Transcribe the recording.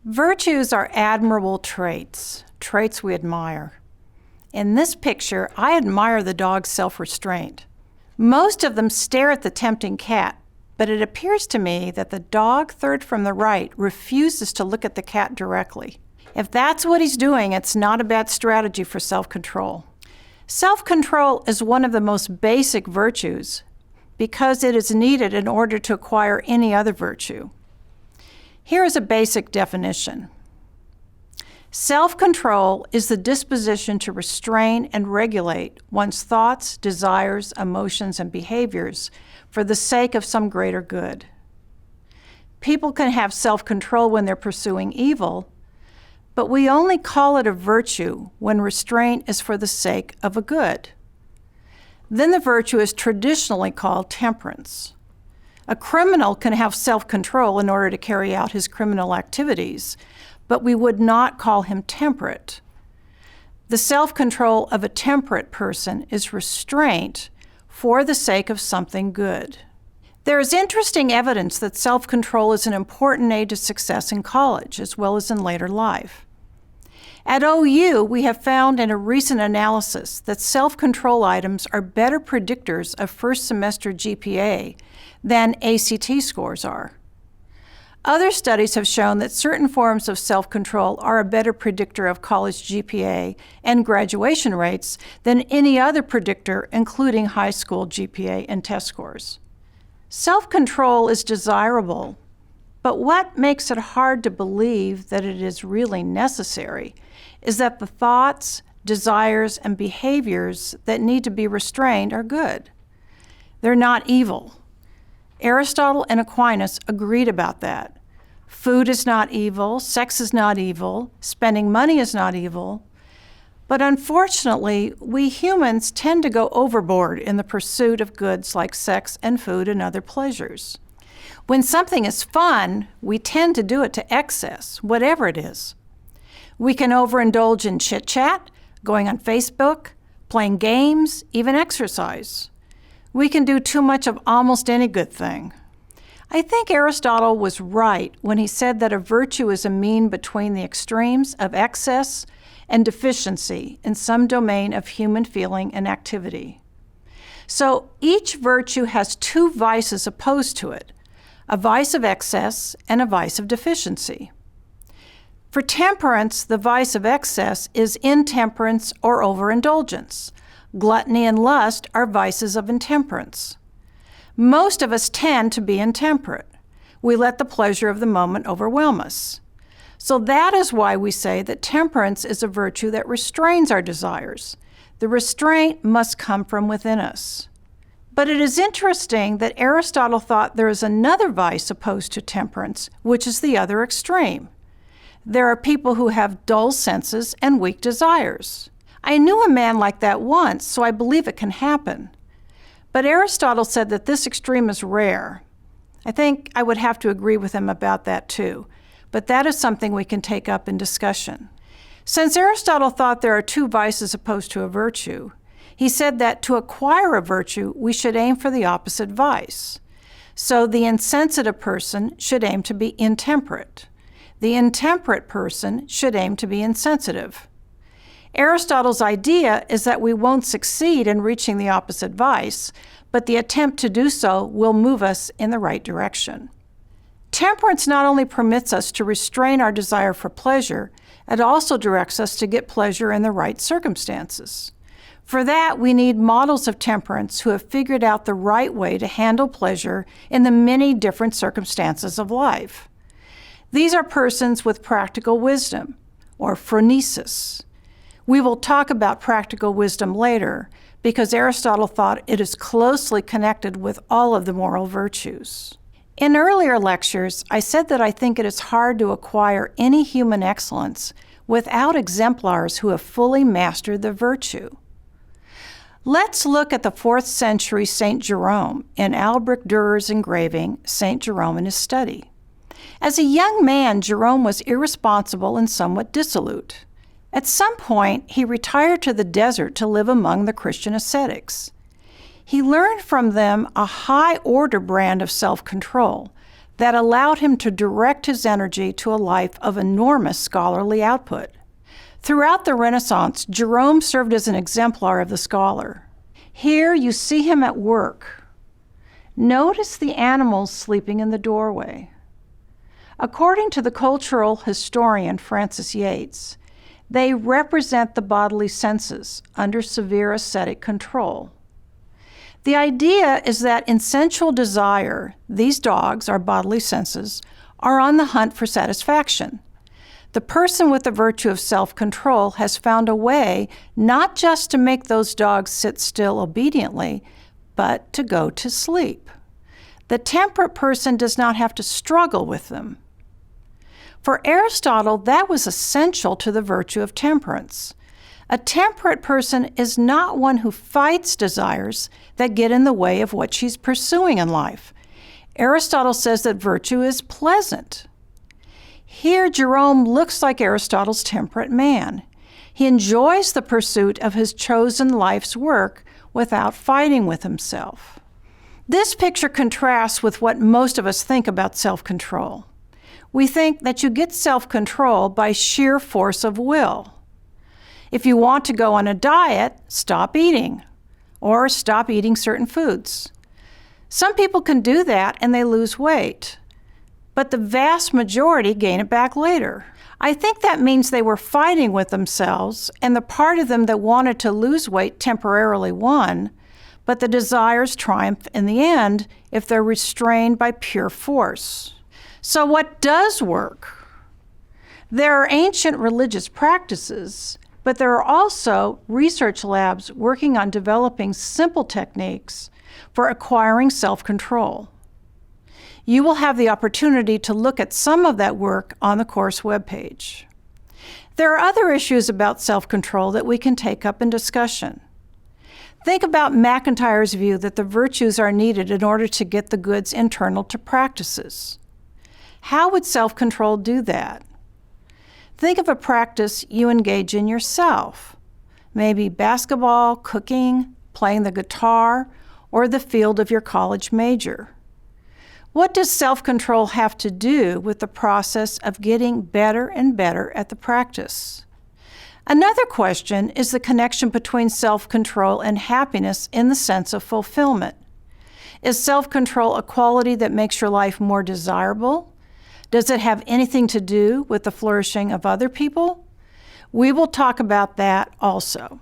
Virtues are admirable traits we admire. In this picture, I admire the dog's self-restraint. Most of them stare at the tempting cat, but it appears to me that the dog third from the right refuses to look at the cat directly. If that's what he's doing, it's not a bad strategy for self-control. Self-control is one of the most basic virtues because it is needed in order to acquire any other virtue. Here is a basic definition. Self-control is the disposition to restrain and regulate one's thoughts, desires, emotions, and behaviors for the sake of some greater good. People can have self-control when they're pursuing evil, but we only call it a virtue when restraint is for the sake of a good. Then the virtue is traditionally called temperance. A criminal can have self-control in order to carry out his criminal activities, but we would not call him temperate. The self-control of a temperate person is restraint for the sake of something good. There is interesting evidence that self-control is an important aid to success in college as well as in later life. At OU, we have found in a recent analysis that self-control items are better predictors of first semester GPA than ACT scores are. Other studies have shown that certain forms of self-control are a better predictor of college GPA and graduation rates than any other predictor, including high school GPA and test scores. Self-control is desirable, but what makes it hard to believe that it is really necessary is that the thoughts, desires, and behaviors that need to be restrained are good. They're not evil. Aristotle and Aquinas agreed about that. Food is not evil, sex is not evil, spending money is not evil, but unfortunately, we humans tend to go overboard in the pursuit of goods like sex and food and other pleasures. When something is fun, we tend to do it to excess, whatever it is. We can overindulge in chit-chat, going on Facebook, playing games, even exercise. We can do too much of almost any good thing. I think Aristotle was right when he said that a virtue is a mean between the extremes of excess and deficiency in some domain of human feeling and activity. So each virtue has two vices opposed to it, a vice of excess and a vice of deficiency. For temperance, the vice of excess is intemperance or overindulgence. Gluttony and lust are vices of intemperance. Most of us tend to be intemperate. We let the pleasure of the moment overwhelm us. So that is why we say that temperance is a virtue that restrains our desires. The restraint must come from within us. But it is interesting that Aristotle thought there is another vice opposed to temperance, which is the other extreme. There are people who have dull senses and weak desires. I knew a man like that once, so I believe it can happen. But Aristotle said that this extreme is rare. I think I would have to agree with him about that too, but that is something we can take up in discussion. Since Aristotle thought there are two vices opposed to a virtue, he said that to acquire a virtue, we should aim for the opposite vice. So the insensitive person should aim to be intemperate. The intemperate person should aim to be insensitive. Aristotle's idea is that we won't succeed in reaching the opposite vice, but the attempt to do so will move us in the right direction. Temperance not only permits us to restrain our desire for pleasure, it also directs us to get pleasure in the right circumstances. For that, we need models of temperance who have figured out the right way to handle pleasure in the many different circumstances of life. These are persons with practical wisdom, or phronesis. We will talk about practical wisdom later because Aristotle thought it is closely connected with all of the moral virtues. In earlier lectures, I said that I think it is hard to acquire any human excellence without exemplars who have fully mastered the virtue. Let's look at the 4th century St. Jerome in Albrecht Dürer's engraving, St. Jerome and His Study. As a young man, Jerome was irresponsible and somewhat dissolute. At some point, he retired to the desert to live among the Christian ascetics. He learned from them a high-order brand of self-control, that allowed him to direct his energy to a life of enormous scholarly output. Throughout the Renaissance, Jerome served as an exemplar of the scholar. Here you see him at work. Notice the animals sleeping in the doorway. According to the cultural historian Francis Yates, they represent the bodily senses under severe ascetic control. The idea is that in sensual desire, these dogs, our bodily senses, are on the hunt for satisfaction. The person with the virtue of self-control has found a way not just to make those dogs sit still obediently, but to go to sleep. The temperate person does not have to struggle with them. For Aristotle, that was essential to the virtue of temperance. A temperate person is not one who fights desires that get in the way of what she's pursuing in life. Aristotle says that virtue is pleasant. Here, Jerome looks like Aristotle's temperate man. He enjoys the pursuit of his chosen life's work without fighting with himself. This picture contrasts with what most of us think about self-control. We think that you get self-control by sheer force of will. If you want to go on a diet, stop eating, or stop eating certain foods. Some people can do that and they lose weight, but the vast majority gain it back later. I think that means they were fighting with themselves, and the part of them that wanted to lose weight temporarily won, but the desires triumph in the end if they're restrained by pure force. So what does work? There are ancient religious practices, but there are also research labs working on developing simple techniques for acquiring self-control. You will have the opportunity to look at some of that work on the course webpage. There are other issues about self-control that we can take up in discussion. Think about MacIntyre's view that the virtues are needed in order to get the goods internal to practices. How would self-control do that? Think of a practice you engage in yourself, maybe basketball, cooking, playing the guitar, or the field of your college major. What does self-control have to do with the process of getting better and better at the practice? Another question is the connection between self-control and happiness in the sense of fulfillment. Is self-control a quality that makes your life more desirable? Does it have anything to do with the flourishing of other people? We will talk about that also.